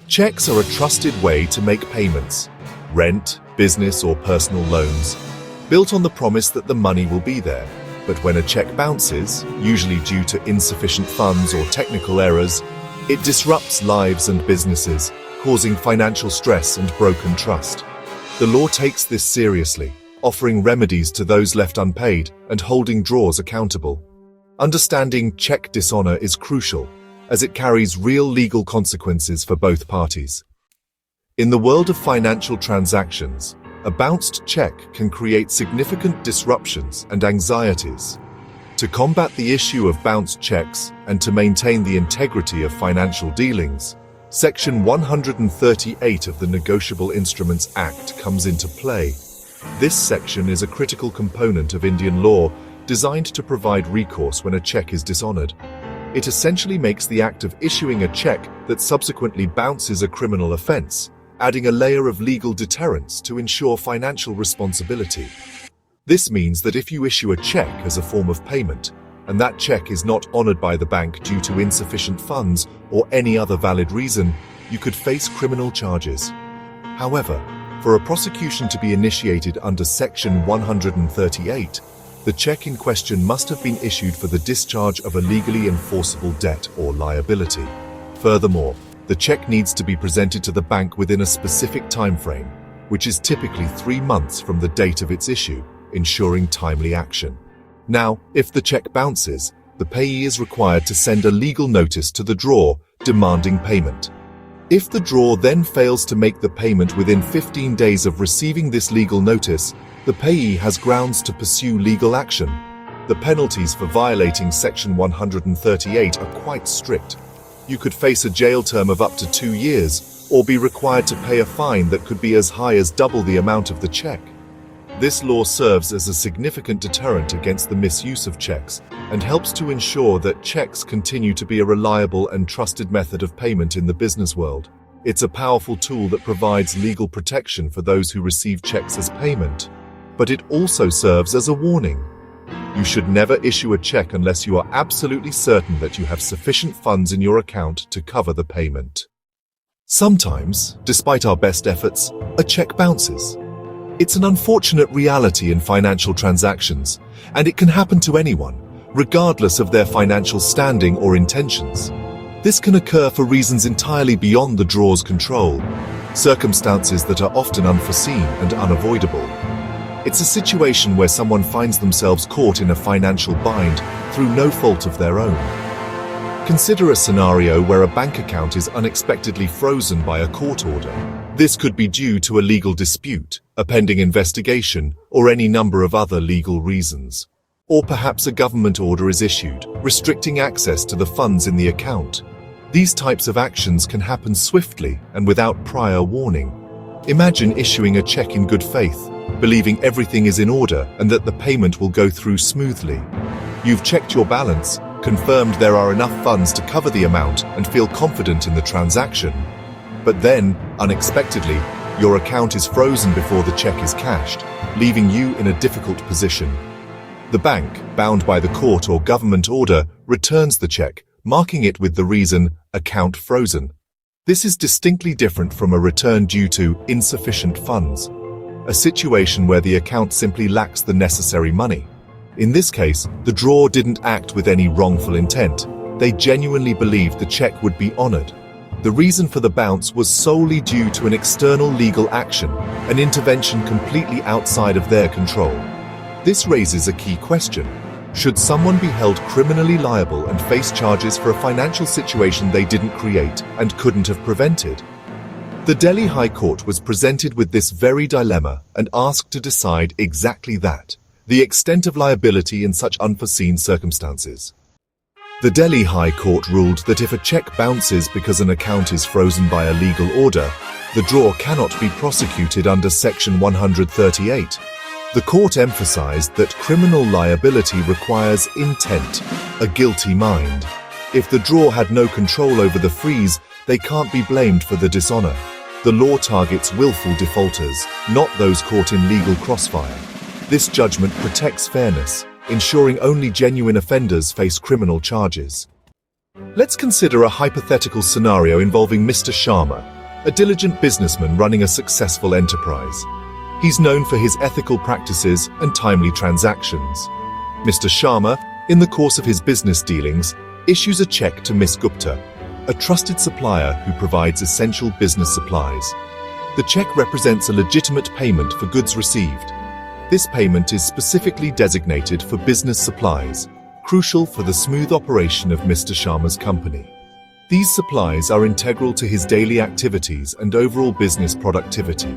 Checks are a trusted way to make payments, rent, business or personal loans, built on the promise that the money will be there. But when a check bounces, usually due to insufficient funds or technical errors, it disrupts lives and businesses, causing financial stress and broken trust. The law takes this seriously, offering remedies to those left unpaid and holding drawers accountable. Understanding cheque dishonour is crucial, as it carries real legal consequences for both parties. In the world of financial transactions, a bounced check can create significant disruptions and anxieties. To combat the issue of bounced checks and to maintain the integrity of financial dealings, Section 138 of the Negotiable Instruments Act comes into play. This section is a critical component of Indian law designed to provide recourse when a check is dishonored. It essentially makes the act of issuing a check that subsequently bounces a criminal offense, adding a layer of legal deterrence to ensure financial responsibility. This means that if you issue a check as a form of payment, and that check is not honored by the bank due to insufficient funds or any other valid reason, you could face criminal charges. However, for a prosecution to be initiated under Section 138, the check in question must have been issued for the discharge of a legally enforceable debt or liability. Furthermore, the check needs to be presented to the bank within a specific time frame, which is typically 3 months from the date of its issue, ensuring timely action. Now, if the check bounces, the payee is required to send a legal notice to the drawer demanding payment. If the drawer then fails to make the payment within 15 days of receiving this legal notice, the payee has grounds to pursue legal action. The penalties for violating Section 138 are quite strict. You could face a jail term of up to 2 years, or be required to pay a fine that could be as high as double the amount of the check. This law serves as a significant deterrent against the misuse of checks and helps to ensure that checks continue to be a reliable and trusted method of payment in the business world. It's a powerful tool that provides legal protection for those who receive checks as payment, but it also serves as a warning. You should never issue a check unless you are absolutely certain that you have sufficient funds in your account to cover the payment. Sometimes, despite our best efforts, a check bounces. It's an unfortunate reality in financial transactions, and it can happen to anyone, regardless of their financial standing or intentions. This can occur for reasons entirely beyond the drawer's control, circumstances that are often unforeseen and unavoidable. It's a situation where someone finds themselves caught in a financial bind through no fault of their own. Consider a scenario where a bank account is unexpectedly frozen by a court order. This could be due to a legal dispute, a pending investigation, or any number of other legal reasons. Or perhaps a government order is issued, restricting access to the funds in the account. These types of actions can happen swiftly and without prior warning. Imagine issuing a check in good faith, believing everything is in order and that the payment will go through smoothly. You've checked your balance, confirmed there are enough funds to cover the amount, and feel confident in the transaction. But then, unexpectedly, your account is frozen before the check is cashed, leaving you in a difficult position. The bank, bound by the court or government order, returns the check, marking it with the reason, "account frozen." This is distinctly different from a return due to insufficient funds, a situation where the account simply lacks the necessary money. In this case, the drawer didn't act with any wrongful intent. They genuinely believed the check would be honored. The reason for the bounce was solely due to an external legal action, an intervention completely outside of their control. This raises a key question. Should someone be held criminally liable and face charges for a financial situation they didn't create and couldn't have prevented? The Delhi High Court was presented with this very dilemma and asked to decide exactly that: the extent of liability in such unforeseen circumstances. The Delhi High Court ruled that if a check bounces because an account is frozen by a legal order, the drawer cannot be prosecuted under Section 138. The court emphasized that criminal liability requires intent, a guilty mind. If the drawer had no control over the freeze, they can't be blamed for the dishonor. The law targets willful defaulters, not those caught in legal crossfire. This judgment protects fairness, ensuring only genuine offenders face criminal charges. Let's consider a hypothetical scenario involving Mr. Sharma, a diligent businessman running a successful enterprise. He's known for his ethical practices and timely transactions. Mr. Sharma, in the course of his business dealings, issues a check to Miss Gupta, a trusted supplier who provides essential business supplies. The check represents a legitimate payment for goods received. This payment is specifically designated for business supplies, crucial for the smooth operation of Mr. Sharma's company. These supplies are integral to his daily activities and overall business productivity.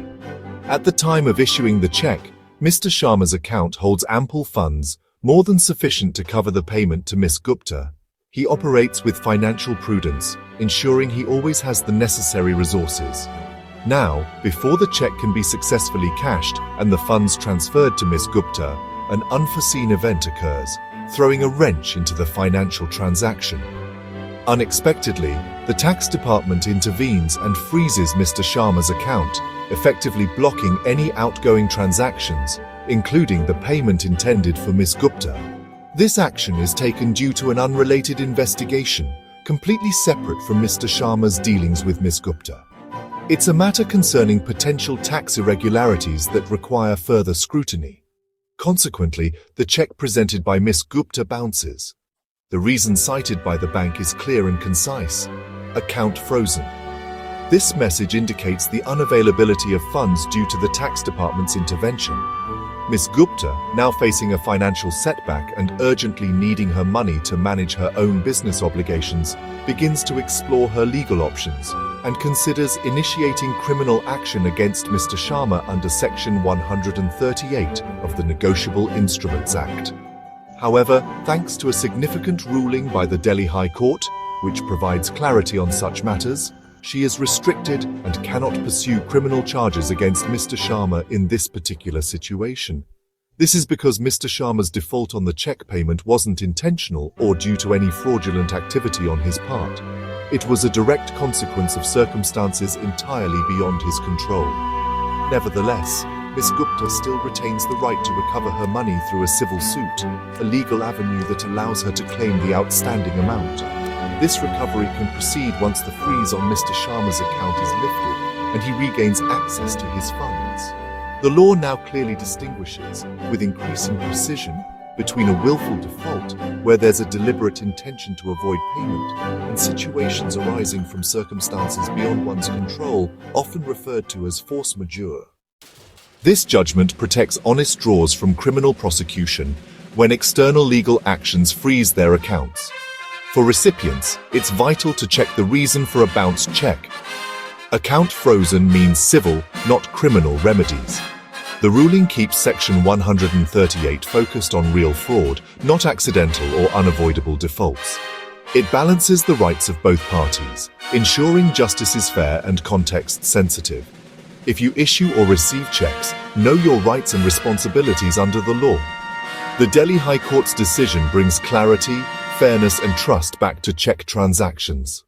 At the time of issuing the check, Mr. Sharma's account holds ample funds, more than sufficient to cover the payment to Miss Gupta. He operates with financial prudence, ensuring he always has the necessary resources. Now, before the check can be successfully cashed and the funds transferred to Miss Gupta, an unforeseen event occurs, throwing a wrench into the financial transaction. Unexpectedly, the tax department intervenes and freezes Mr. Sharma's account, effectively blocking any outgoing transactions, including the payment intended for Miss Gupta. This action is taken due to an unrelated investigation, completely separate from Mr. Sharma's dealings with Miss Gupta. It's a matter concerning potential tax irregularities that require further scrutiny. Consequently, the check presented by Miss Gupta bounces. The reason cited by the bank is clear and concise: account frozen. This message indicates the unavailability of funds due to the tax department's intervention. Miss Gupta, now facing a financial setback and urgently needing her money to manage her own business obligations, begins to explore her legal options and considers initiating criminal action against Mr. Sharma under Section 138 of the Negotiable Instruments Act. However, thanks to a significant ruling by the Delhi High Court, which provides clarity on such matters, she is restricted and cannot pursue criminal charges against Mr. Sharma in this particular situation. This is because Mr. Sharma's default on the check payment wasn't intentional or due to any fraudulent activity on his part. It was a direct consequence of circumstances entirely beyond his control. Nevertheless, Miss Gupta still retains the right to recover her money through a civil suit, a legal avenue that allows her to claim the outstanding amount. This recovery can proceed once the freeze on Mr. Sharma's account is lifted and he regains access to his funds. The law now clearly distinguishes, with increasing precision, between a willful default, where there's a deliberate intention to avoid payment, and situations arising from circumstances beyond one's control, often referred to as force majeure. This judgment protects honest drawers from criminal prosecution when external legal actions freeze their accounts. For recipients, it's vital to check the reason for a bounced check. Account frozen means civil, not criminal remedies. The ruling keeps Section 138 focused on real fraud, not accidental or unavoidable defaults. It balances the rights of both parties, ensuring justice is fair and context-sensitive. If you issue or receive checks, know your rights and responsibilities under the law. The Delhi High Court's decision brings clarity, fairness and trust back to check transactions.